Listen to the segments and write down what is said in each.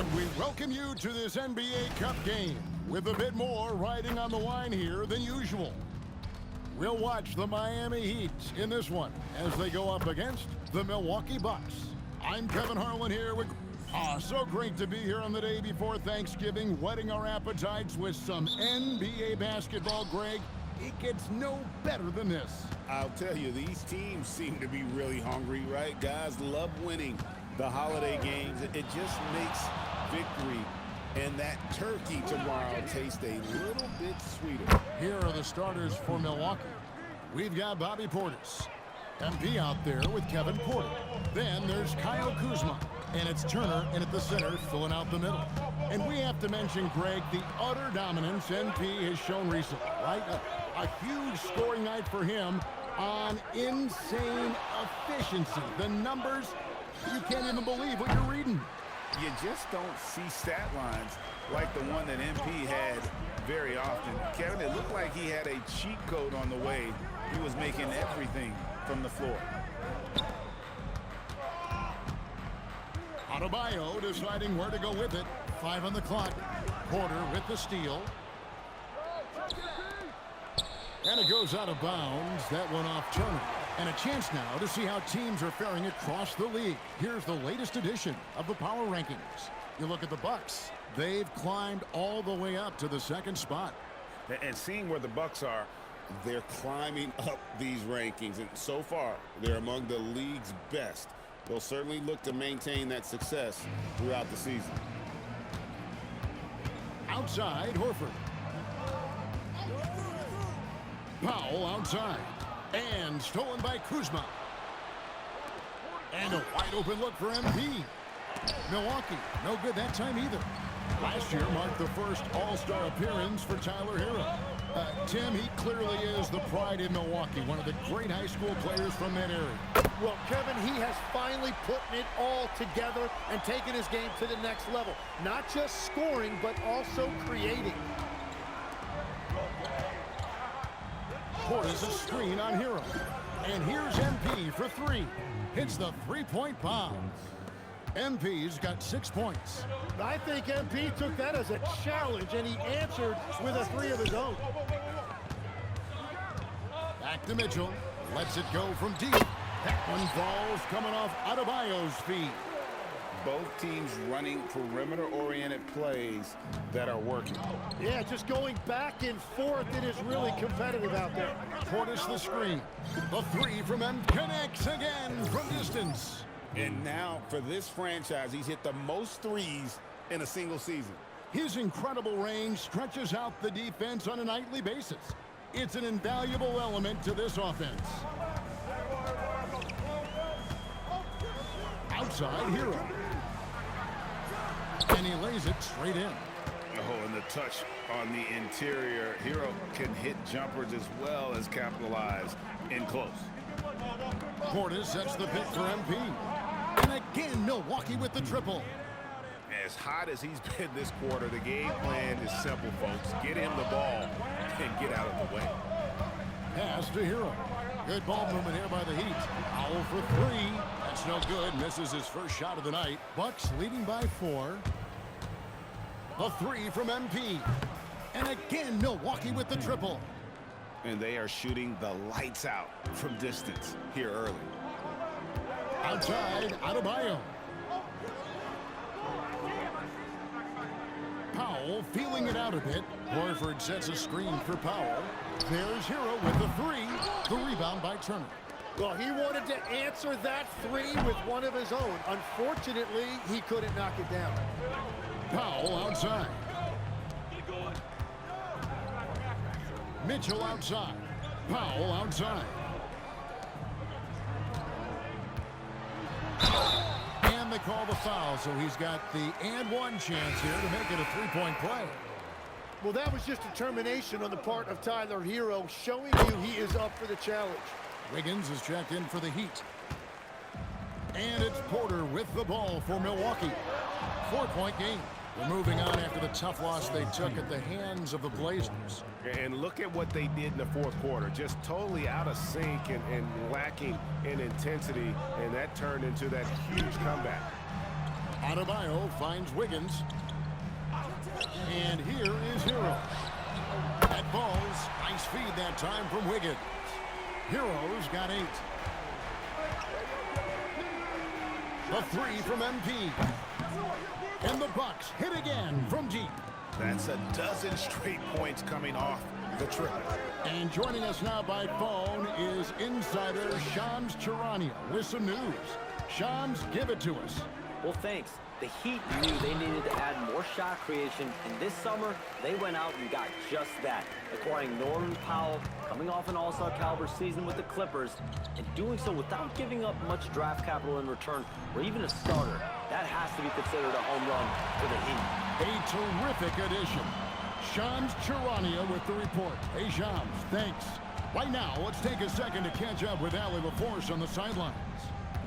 And we welcome you to this NBA Cup game with a bit more riding on the line here than usual. We'll watch the Miami Heat in this one as they go up against the Milwaukee Bucks. I'm Kevin Harlan here with... so great to be here on the day before Thanksgiving, whetting our appetites with some NBA basketball, Greg. It gets no better than this. I'll tell you, these teams seem to be really hungry, right? Guys love winning the holiday games. It just makes victory and that turkey tomorrow taste a little bit sweeter. Here are the starters for Milwaukee. We've got Bobby Portis, MP out there with Kevin Porter. Then there's Kyle Kuzma, and it's Turner in at the center filling out the middle. And we have to mention, Greg, the utter dominance MP has shown recently, right? A huge scoring night for him on insane efficiency. The numbers, you can't even believe what you're reading. You just don't see stat lines like the one that MP had very often. Kevin, it looked like he had a cheat code on the way. He was making everything from the floor. Adebayo deciding where to go with it. 5 on the clock. Porter with the steal. And it goes out of bounds. That one off Turner. And a chance now to see how teams are faring across the league. Here's the latest edition of the power rankings. You look at the Bucks. They've climbed all the way up to the second spot. And seeing where the Bucks are, they're climbing up these rankings. And so far, they're among the league's best. They'll certainly look to maintain that success throughout the season. Outside, Horford. Powell outside. And stolen by Kuzma. And a wide open look for MP. Milwaukee, no good that time either. Last year marked the first All-Star appearance for Tyler Hero. Tim, he clearly is the pride in Milwaukee, one of the great high school players from that area. Well, Kevin, he has finally put it all together and taken his game to the next level. Not just scoring, but also creating. Portis a screen on Hero. And here's MP for 3. Hits the three-point bomb. MP's got 6 points. I think MP took that as a challenge, and he answered with a 3 of his own. Back to Mitchell. Lets it go from deep. That one falls coming off Adebayo's feet. Both teams running perimeter-oriented plays that are working. Yeah, just going back and forth. It is really competitive out there. Portis the screen. The 3 from M connects again from distance. And now for this franchise, he's hit the most threes in a single season. His incredible range stretches out the defense on a nightly basis. It's an invaluable element to this offense. Outside, Hero. And he lays it straight in. Oh, and the touch on the interior. Hero can hit jumpers as well as capitalize in close. Portis sets the pick for MP. And again, Milwaukee with the triple. As hot as he's been this quarter, the game plan is simple, folks. Get him the ball and get out of the way. Pass to Hero. Good ball movement here by the Heat. Powell for 3. That's no good. Misses his first shot of the night. Bucks leading by 4. A 3 from MP. And again, Milwaukee with the triple. And they are shooting the lights out from distance here early. Outside, Adebayo. Powell feeling it out a bit. Horford sets a screen for Powell. There's Hero with the 3. The rebound by Turner. Well, he wanted to answer that 3 with one of his own. Unfortunately, he couldn't knock it down. Powell outside. Mitchell outside. Powell outside. And they call the foul, so he's got the and one chance here to make it a three-point play. Well, that was just determination on the part of Tyler Hero, showing you he is up for the challenge. Wiggins is checked in for the Heat. And it's Porter with the ball for Milwaukee. 4-point game. We're moving on after the tough loss they took at the hands of the Blazers. And look at what they did in the fourth quarter. Just totally out of sync and lacking in intensity. And that turned into that huge comeback. Adebayo finds Wiggins. And here is Hero. That ball's nice feed that time from Wiggins. Hero's got 8. The 3 from MP. And the Bucks hit again from deep. That's a dozen straight points coming off the triple. And joining us now by phone is insider Shams Charania with some news. Shams, give it to us. Well, thanks. The Heat knew they needed to add more shot creation, and this summer, they went out and got just that, acquiring Norman Powell, coming off an all-star caliber season with the Clippers, and doing so without giving up much draft capital in return, or even a starter. That has to be considered a home run for the Heat. A terrific addition. Shams Charania with the report. Hey, Shams, thanks. Right now, let's take a second to catch up with Allie LaForce on the sidelines.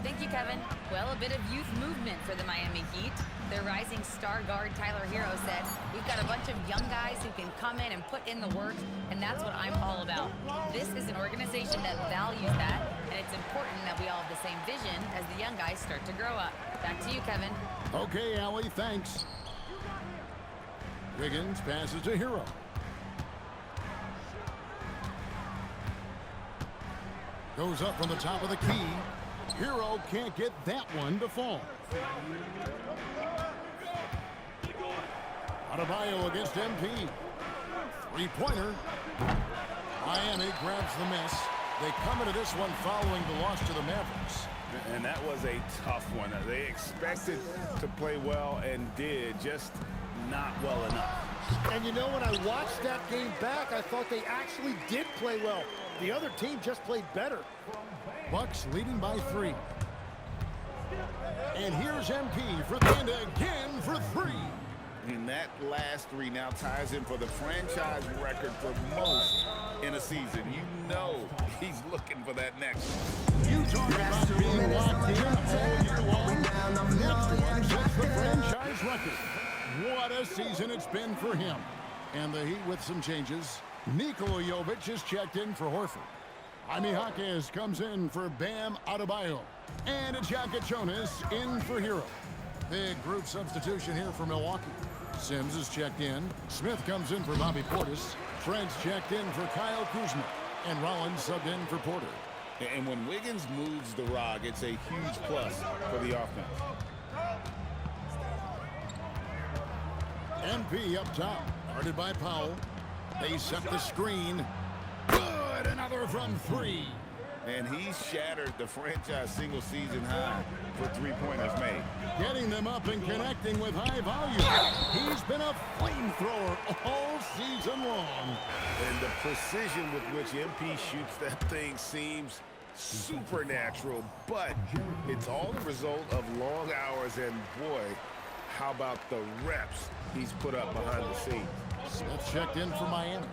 Thank you, Kevin. Well, a bit of youth movement for the Miami Heat. Their rising star guard, Tyler Hero, said, "We've got a bunch of young guys who can come in and put in the work, and that's what I'm all about." This is an organization that values that, and it's important that we all have the same vision as the young guys start to grow up. Back to you, Kevin. Okay, Allie, thanks. Wiggins passes to Hero. Goes up from the top of the key. Hero can't get that one to fall. Adebayo against MP. Three-pointer. Miami grabs the miss. They come into this one following the loss to the Mavericks. And that was a tough one. They expected to play well and did, just not well enough. And you know, when I watched that game back, I thought they actually did play well. The other team just played better. Bucks leading by 3. And here's MP for the end again for 3. And that last 3 now ties in for the franchise record for most in a season. You know he's looking for that next one. You talk about being locked in all year long. Next one sets the franchise record. What a season it's been for him. And the Heat with some changes. Nikola Jovic is checked in for Horford. Jaime Jaquez comes in for Bam Adebayo. And Jacket Jonas in for Hero. Big group substitution here for Milwaukee. Sims is checked in. Smith comes in for Bobby Portis. Trent's checked in for Kyle Kuzma. And Rollins subbed in for Porter. And when Wiggins moves the rock, it's a huge plus for the offense. MP up top, guarded by Powell. They set the screen. Good, another from 3. And he's shattered the franchise single-season high for three-pointers made. Getting them up and connecting with high volume. He's been a flamethrower all season long. And the precision with which MP shoots that thing seems supernatural, but it's all the result of long hours, and boy, how about the reps he's put up behind the scenes. Smith checked in for Miami.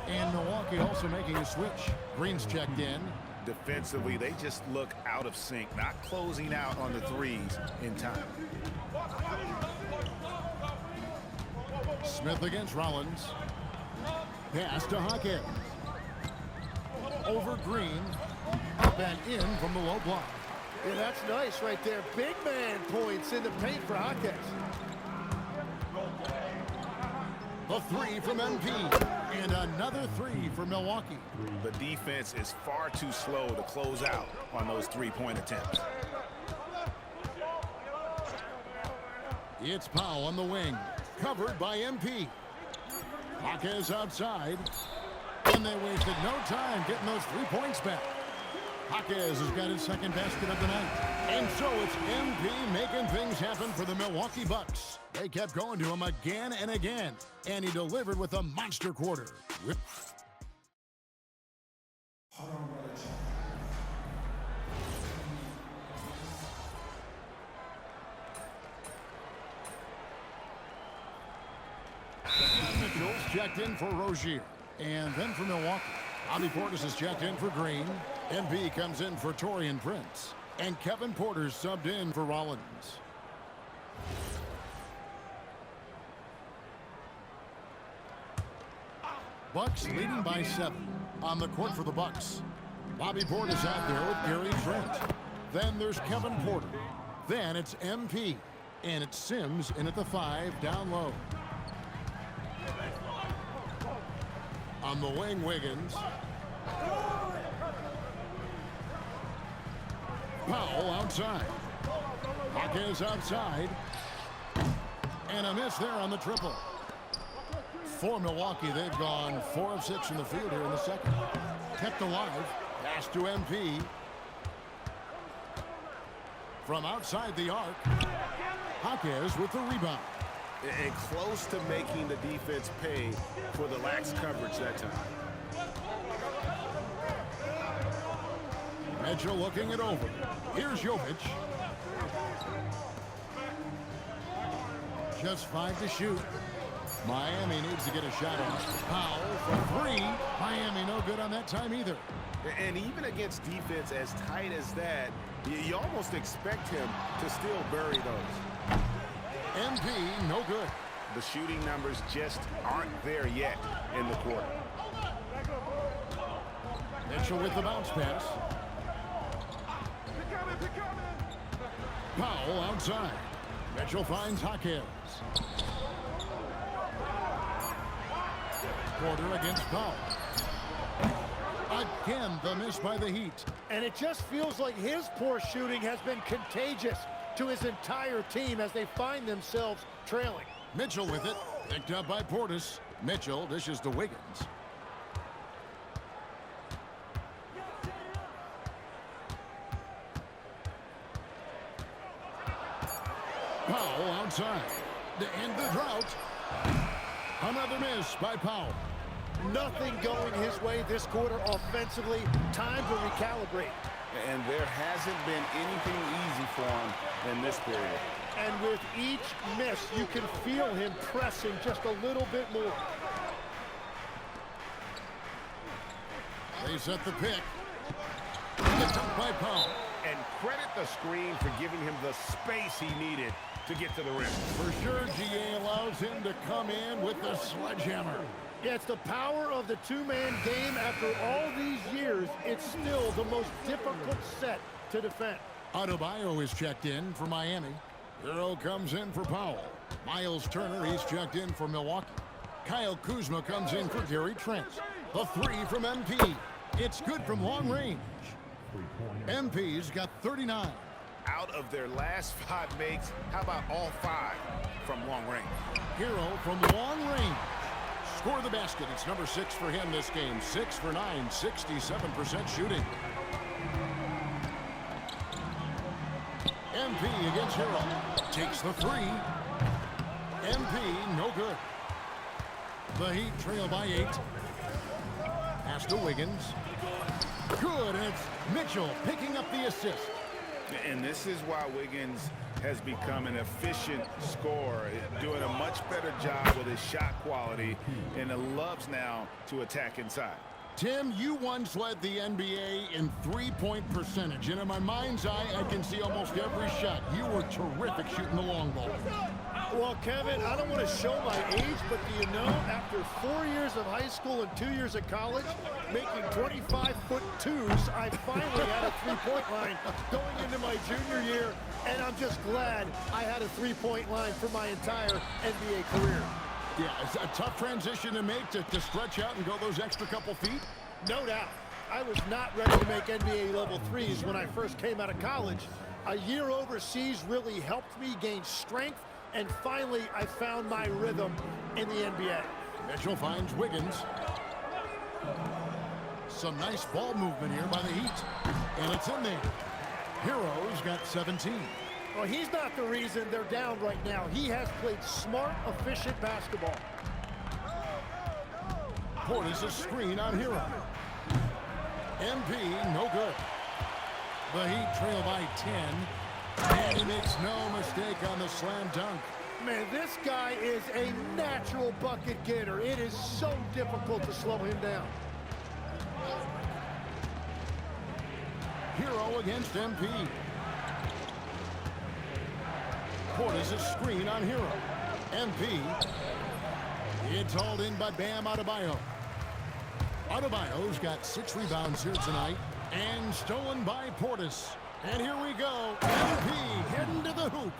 And Milwaukee also making a switch. Green's checked in. Defensively, they just look out of sync, not closing out on the threes in time. Smith against Rollins. Pass to Jaquez. Over Green. Up and in from the low block. Yeah, that's nice right there. Big man points in the paint for Jaquez. The 3 from MP. And another 3 for Milwaukee. The defense is far too slow to close out on those three-point attempts. It's Powell on the wing. Covered by MP. Jaquez outside. And they wasted no time getting those 3 points back. Jaquez has got his second basket of the night. And so it's MP making things happen for the Milwaukee Bucks. They kept going to him again and again. And he delivered with a monster quarter. Mitchell's checked in for Rozier. And then for Milwaukee, Bobby Portis is checked in for Green. MP comes in for Taurean Prince. And Kevin Porter's subbed in for Rollins. Bucks leading by 7. On the court for the Bucks. Bobby Portis out there with Gary Trent. Then there's Kevin Porter. Then it's MP. And it's Sims in at the 5, down low. On the wing, Wiggins. Powell outside. Hawkins outside. And a miss there on the triple. For Milwaukee, they've gone 4 of 6 in the field here in the second. Kept alive. Pass to MP. From outside the arc. Hawkins with the rebound. And close to making the defense pay for the lax coverage that time. Mitchell looking it over. Here's Jovic. Just 5 to shoot. Miami needs to get a shot off. Powell for 3. Miami no good on that time either. And even against defense as tight as that, you almost expect him to still bury those. MP no good. The shooting numbers just aren't there yet in the quarter. Mitchell with the bounce pass. Powell outside. Mitchell finds Hawkins. Porter against Powell. Again, the miss by the Heat. And it just feels like his poor shooting has been contagious to his entire team as they find themselves trailing. Mitchell with it. Picked up by Portis. Mitchell dishes to Wiggins. Powell outside. To end the drought. Another miss by Powell. Nothing going his way this quarter offensively. Time to recalibrate. And there hasn't been anything easy for him in this period. And with each miss, you can feel him pressing just a little bit more. They set the pick. And the dunk by Powell. And credit the screen for giving him the space he needed to get to the rim. For sure, GA allows him to come in with the sledgehammer. Yeah, it's the power of the two-man game. After all these years, it's still the most difficult set to defend. Adebayo is checked in for Miami. Hero comes in for Powell. Miles Turner, he's checked in for Milwaukee. Kyle Kuzma comes in for Gary Trent. The 3 from MP. It's good from long range. MP's got 39. Out of their last 5 makes, how about all 5 from long range? Hero from long range. Score the basket. It's number 6 for him this game. 6 for 9, 67% shooting. MP against Hero. Takes the 3. MP, no good. The Heat trail by 8. Pass to Wiggins. Good, and it's Mitchell picking up the assist. And this is why Wiggins has become an efficient scorer, doing a much better job with his shot quality, and loves now to attack inside. Tim, you once led the NBA in three-point percentage, and in my mind's eye, I can see almost every shot. You were terrific shooting the long ball. Well, Kevin, I don't want to show my age, but do you know, after 4 years of high school and 2 years of college, making 25-foot-2s, I finally had a three-point line going into my junior year, and I'm just glad I had a three-point line for my entire NBA career. Yeah, it's a tough transition to make to stretch out and go those extra couple feet. No doubt. I was not ready to make NBA level threes when I first came out of college. A year overseas really helped me gain strength, and finally I found my rhythm in the NBA. Mitchell finds Wiggins. Some nice ball movement here by the Heat. And it's in there. Hero's got 17. Well, he's not the reason they're down right now. He has played smart, efficient basketball. Portis a screen on Hero. MP, no good. The Heat trail by 10. And he makes no mistake on the slam dunk. Man, this guy is a natural bucket getter. It is so difficult to slow him down. Hero against MP. Portis a screen on Hero. MP. It's hauled in by Bam Adebayo. Adebayo's got 6 rebounds here tonight. And stolen by Portis. And here we go. MP heading to the hoop.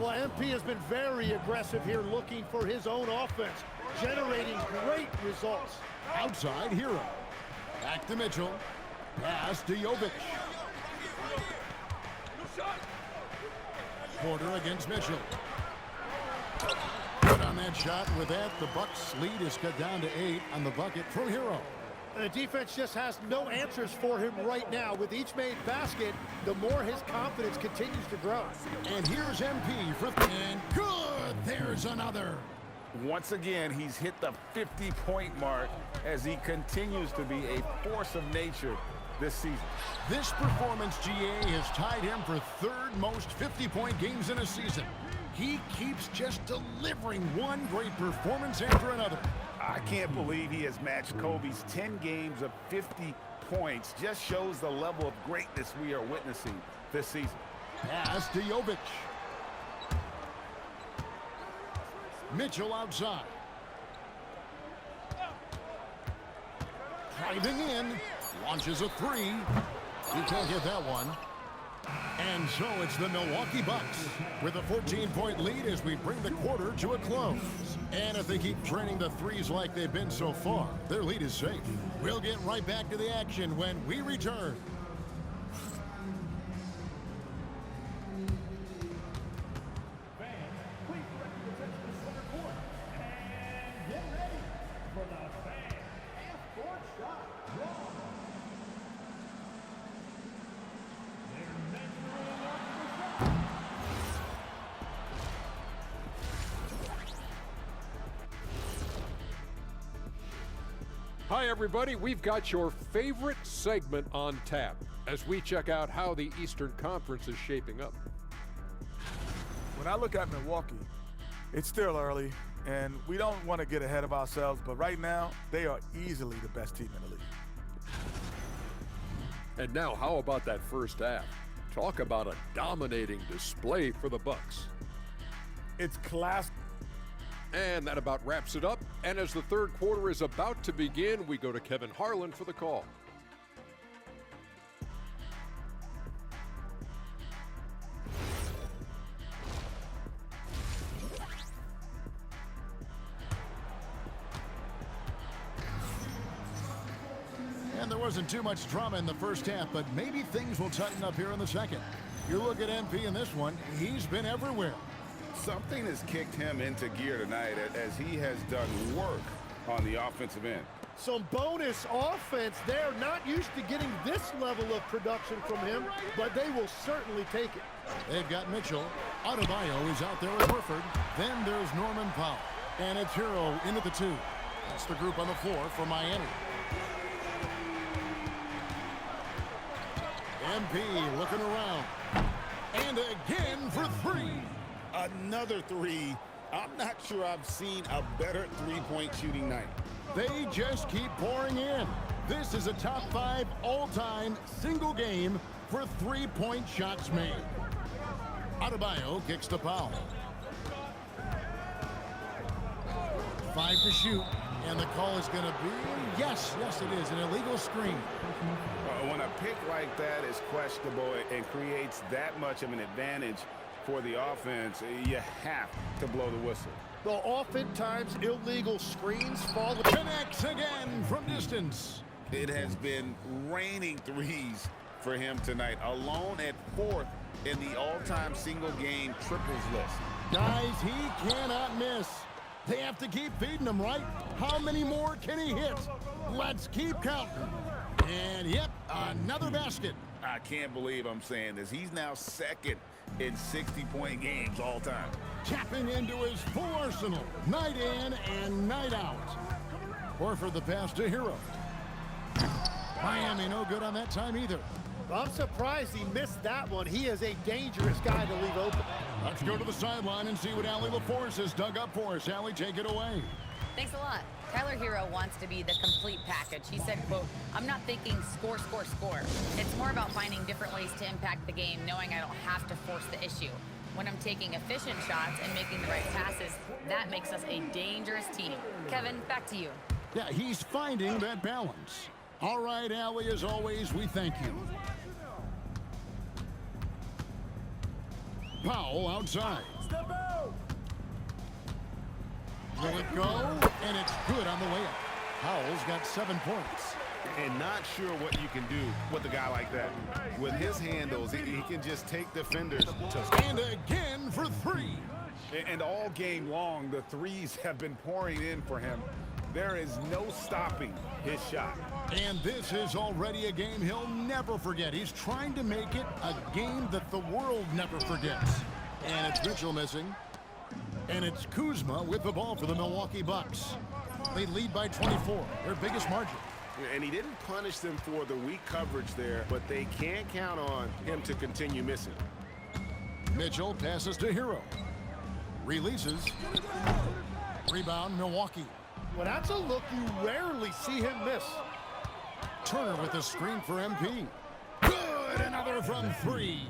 Well, MP has been very aggressive here, looking for his own offense, generating great results. Outside Hero. Back to Mitchell. Pass to Jovic. Porter against Mitchell. Good on that shot. With that, the Bucks' lead is cut down to 8 on the bucket from Hero. The defense just has no answers for him right now. With each made basket, the more his confidence continues to grow. And here's MP for and good. There's another. Once again, he's hit the 50-point mark as he continues to be a force of nature this season. This performance, GA, has tied him for third most 50-point games in a season. He keeps just delivering one great performance after another. I can't believe he has matched Kobe's 10 games of 50 points. Just shows the level of greatness we are witnessing this season. Pass to Jovic. Mitchell outside. Driving in. Launches a three. You can't get that one. And so it's the Milwaukee Bucks with a 14-point lead as we bring the quarter to a close. And if they keep training the threes like they've been so far, their lead is safe. We'll get right back to the action when we return. Hi, everybody. We've got your favorite segment on tap as we check out how the Eastern Conference is shaping up. When I look at Milwaukee, it's still early, and we don't want to get ahead of ourselves, but right now, they are easily the best team in the league. And now, how about that first half? Talk about a dominating display for the Bucks. It's class. And that about wraps it up. And as the third quarter is about to begin, we go to Kevin Harlan for the call. And there wasn't too much drama in the first half, but maybe things will tighten up here in the second. You look at MP in this one, he's been everywhere. Something has kicked him into gear tonight as he has done work on the offensive end. Some bonus offense. They're not used to getting this level of production from him, but they will certainly take it. They've got Mitchell. Adebayo is out there with Horford. Then there's Norman Powell. And it's Hero in at the 2. That's the group on the floor for Miami. MP looking around. And again for 3. Another 3. I'm not sure I've seen a better three-point shooting night. They just keep pouring in. This is a top 5 all-time single game for three-point shots made. Adebayo kicks to Powell. 5 to shoot. And the call is going to be, yes, it is, an illegal screen. When a pick like that is questionable and creates that much of an advantage for the offense, you have to blow the whistle. Well, oftentimes illegal screens fall. Connects again from distance. It has been raining threes for him tonight, alone at 4th in the all-time single-game triples list. Guys, he cannot miss. They have to keep feeding him, right? How many more can he hit? Let's keep counting. And, yep, another basket. I can't believe I'm saying this. He's now 2nd in 60-point games all time. Tapping into his full arsenal, night in and night out. Horford the pass to Hero. Miami no good on that time either. I'm surprised he missed that one. He is a dangerous guy to leave open. Let's go to the sideline and see what Allie LaForce has dug up for us. Allie, take it away. Thanks a lot. Tyler Hero wants to be the complete package. He said, quote, "I'm not thinking score, score, score. It's more about finding different ways to impact the game, knowing I don't have to force the issue. When I'm taking efficient shots and making the right passes, that makes us a dangerous team." Kevin, back to you. Yeah, he's finding that balance. All right, Allie, as always, we thank you. Powell outside. Will it go? And it's good on the way up. Powell's got 7 points. And not sure what you can do with a guy like that. With his handles, he can just take defenders to... And again for 3. And all game long, the threes have been pouring in for him. There is no stopping his shot. And this is already a game he'll never forget. He's trying to make it a game that the world never forgets. And it's Mitchell missing. And it's Kuzma with the ball for the Milwaukee Bucks. They lead by 24, their biggest margin. And he didn't punish them for the weak coverage there, but they can't count on him to continue missing. Mitchell passes to Hero. Releases. Rebound, Milwaukee. Well, that's a look you rarely see him miss. Turner with a screen for MP. Good, another from 3.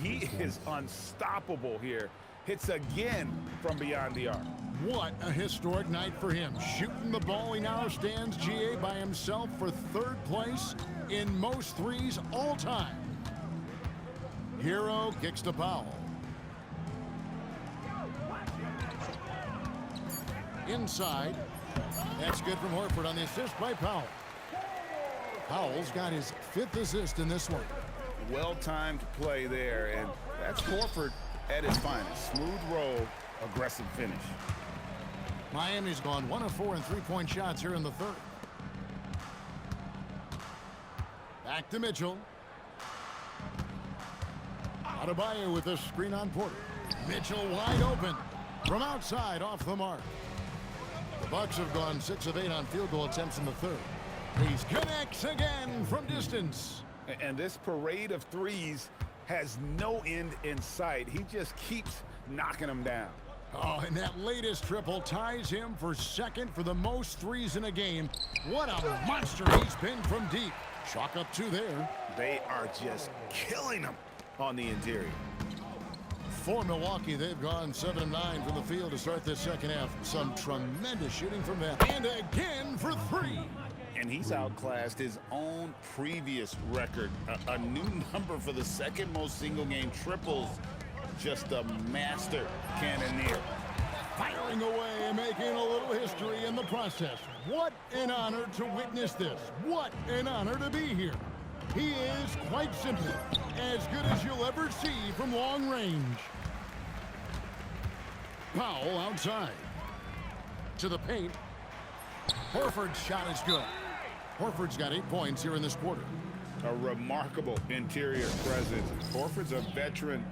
He is unstoppable here. Hits again from beyond the arc. What a historic night for him. Shooting the ball, he now stands GA by himself for 3rd place in most threes all time. Hero kicks to Powell. Inside. That's good from Horford on the assist by Powell. Powell's got his 5th assist in this one. Well-timed play there, and that's Horford at his finest. Smooth roll, aggressive finish. Miami's gone 1 of 4 in 3-point shots here in the 3rd. Back to Mitchell. Adebayo with a screen on Porter. Mitchell wide open from outside off the mark. The Bucks have gone 6 of 8 on field goal attempts in the 3rd. He connects again from distance. And this parade of threes has no end in sight. He just keeps knocking them down. Oh, and that latest triple ties him for 2nd for the most threes in a game. What a monster he's been from deep. Chalk up 2 there. They are just killing him on the interior. For Milwaukee, they've gone 7 of 9 from the field to start this 2nd half. Some tremendous shooting from them. And again for 3. And he's outclassed his own previous record. A new number for the 2nd most single-game triples. Just a master cannoneer. Firing away and making a little history in the process. What an honor to witness this. What an honor to be here. He is, quite simply, as good as you'll ever see from long range. Powell outside. To the paint. Horford's shot is good. Horford's got 8 points here in this quarter. A remarkable interior presence. Horford's a veteran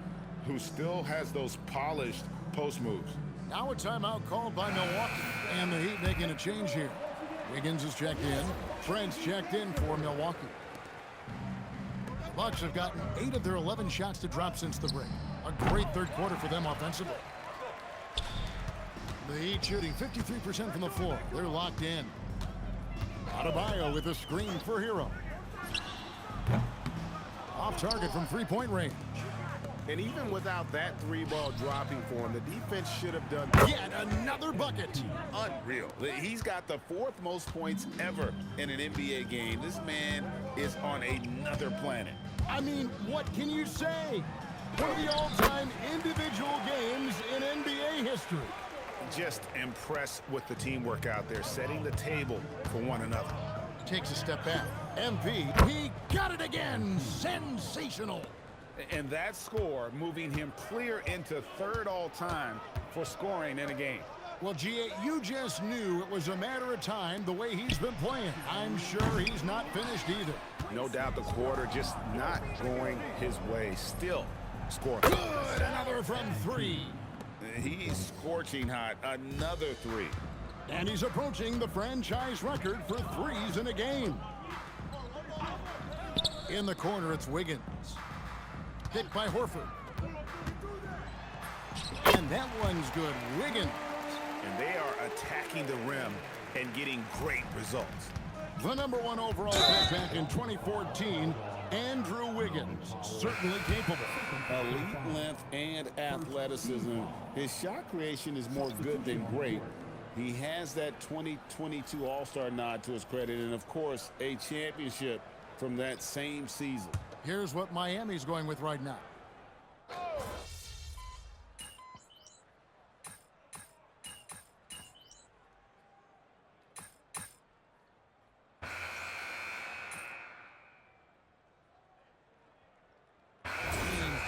who still has those polished post moves. Now a timeout called by Milwaukee. And the Heat making a change here. Wiggins is checked in. Trent's checked in for Milwaukee. The Bucks have gotten 8 of their 11 shots to drop since the break. A great 3rd quarter for them offensively. The Heat shooting 53% from the floor. They're locked in. Adebayo with a screen for Hero. Off target from 3-point range. And even without that 3-ball dropping for him, the defense should have done yet another bucket. Unreal. He's got the 4th most points ever in an NBA game. This man is on another planet. I mean, what can you say? One of the all-time individual games in NBA history. Just impressed with the teamwork out there, setting the table for one another. Takes a step back. MP, he got it again. Sensational. And that score moving him clear into 3rd all-time for scoring in a game. Well, GA, you just knew it was a matter of time the way he's been playing. I'm sure he's not finished either. No doubt the quarter just not going his way. Still scoring. Good, another from 3. He's scorching hot. Another 3. And he's approaching the franchise record for threes in a game. In the corner, it's Wiggins. Picked by Horford. And that one's good. Wiggins. And they are attacking the rim and getting great results. The #1 overall pick back in 2014, Andrew Wiggins, certainly capable. Elite length and athleticism. His shot creation is more good than great. He has that 2022 All-Star nod to his credit, and of course, a championship from that same season. Here's what Miami's going with right now.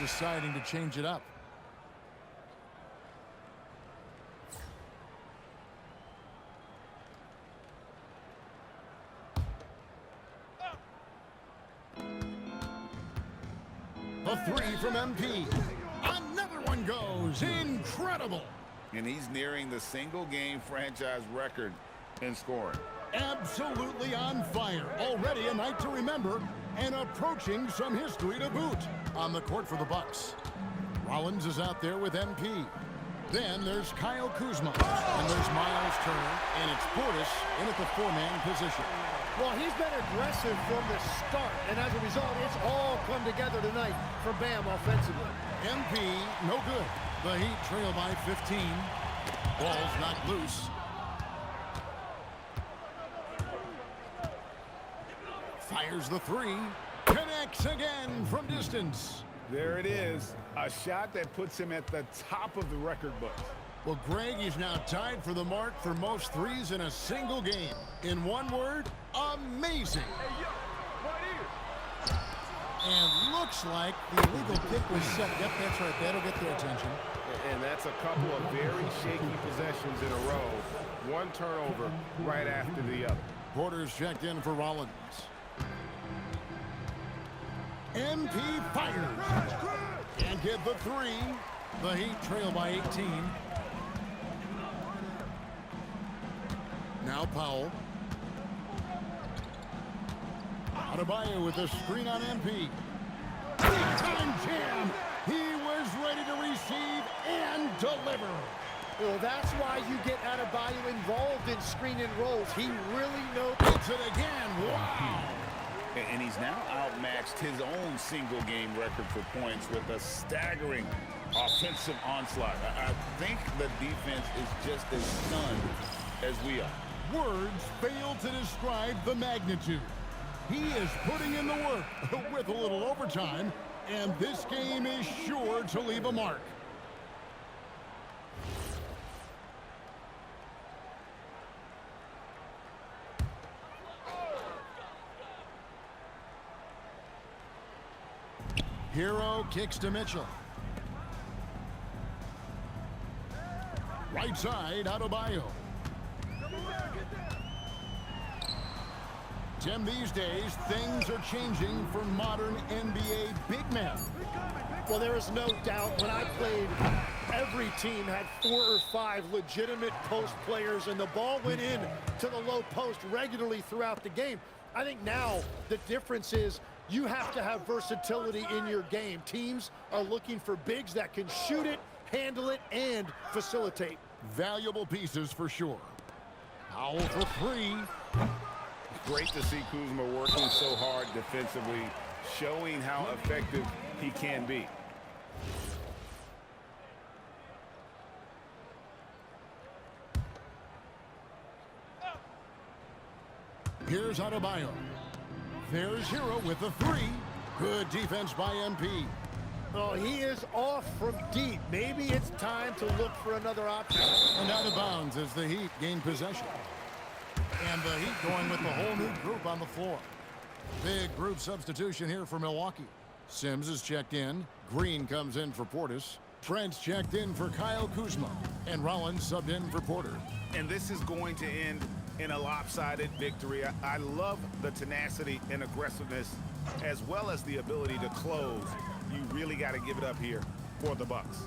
deciding to change it up. A three from MP. Another one goes. Incredible. And he's nearing the single-game franchise record in scoring. Absolutely on fire. Already a night to remember and approaching some history to boot. On the court for the Bucks. Rollins is out there with MP. Then there's Kyle Kuzma. And there's Miles Turner. And it's Portis in at the four-man position. Well, he's been aggressive from the start, and as a result, it's all come together tonight for Bam offensively. MP, no good. The Heat trail by 15. Ball's knocked loose. Fires the three. Connects again from distance. There it is. A shot that puts him at the top of the record books. Well, Greg is now tied for the mark for most threes in a single game. In one word, amazing. And looks like the illegal kick was set. Yep, that's right. That'll get their attention. And that's a couple of very shaky possessions in a row. One turnover right after the other. Porter's checked in for Rollins. MP fires. Can't get the three. The Heat trail by 18. Now Powell. Adebayo with a screen on MP. Big-time jam. He was ready to receive and deliver. Well, that's why you get Adebayo involved in screen and rolls. He really knows. Hits it again. Wow. And he's now outmatched his own single-game record for points with a staggering offensive onslaught. I think the defense is just as stunned as we are. Words fail to describe the magnitude. He is putting in the work with a little overtime, and this game is sure to leave a mark. Hero kicks to Mitchell. Right side, Adebayo. Tim, these days, things are changing for modern NBA big men. Well, there is no doubt when I played, every team had 4 or 5 legitimate post players, and the ball went in to the low post regularly throughout the game. I think now the difference is you have to have versatility in your game. Teams are looking for bigs that can shoot it, handle it, and facilitate. Valuable pieces for sure. Powell for three. Great to see Kuzma working so hard defensively, showing how effective he can be. Here's Adebayo. There's Hero with the three. Good defense by MP. Oh, he is off from deep. Maybe it's time to look for another option. And out of bounds as the Heat gain possession. And the Heat going with the whole new group on the floor. Big group substitution here for Milwaukee. Sims is checked in. Green comes in for Portis. Trent's checked in for Kyle Kuzma. And Rollins subbed in for Porter. And this is going to end in a lopsided victory. I love the tenacity and aggressiveness, as well as the ability to close. You really got to give it up here for the Bucks.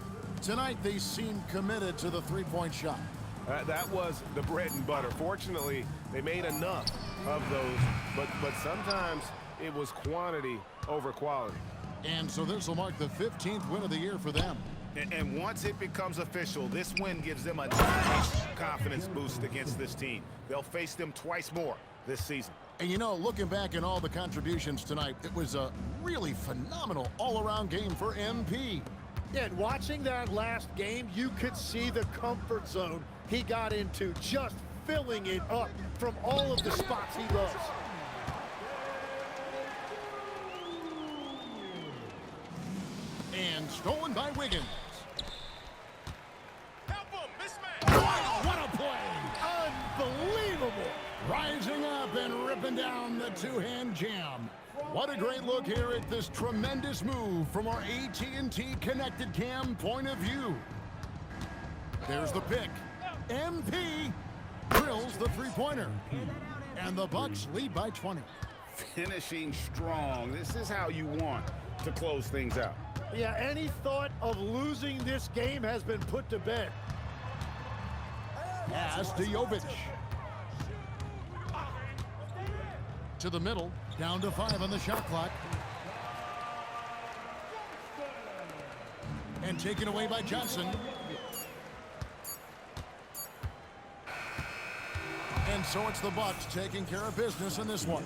Tonight, they seem committed to the three-point shot. That was the bread and butter. Fortunately, they made enough of those, but sometimes it was quantity over quality. And so this will mark the 15th win of the year for them. And once it becomes official, this win gives them a nice confidence boost against this team. They'll face them twice more this season. And you know, looking back at all the contributions tonight, it was a really phenomenal all-around game for MP. Yeah, and watching that last game, you could see the comfort zone he got into, just filling it up from all of the spots he loves. And stolen by Wiggins. Help him, mismatch. Wow, what a play! Unbelievable! Rising up and ripping down the two-hand jam. What a great look here at this tremendous move from our AT&T Connected Cam point of view. There's the pick. MP drills the three-pointer. And the Bucks lead by 20. Finishing strong. This is how you want to close things out. Yeah, any thought of losing this game has been put to bed. Pass to Jovic. To the middle, down to 5 on the shot clock. And taken away by Johnson. And so it's the Bucks taking care of business in this one.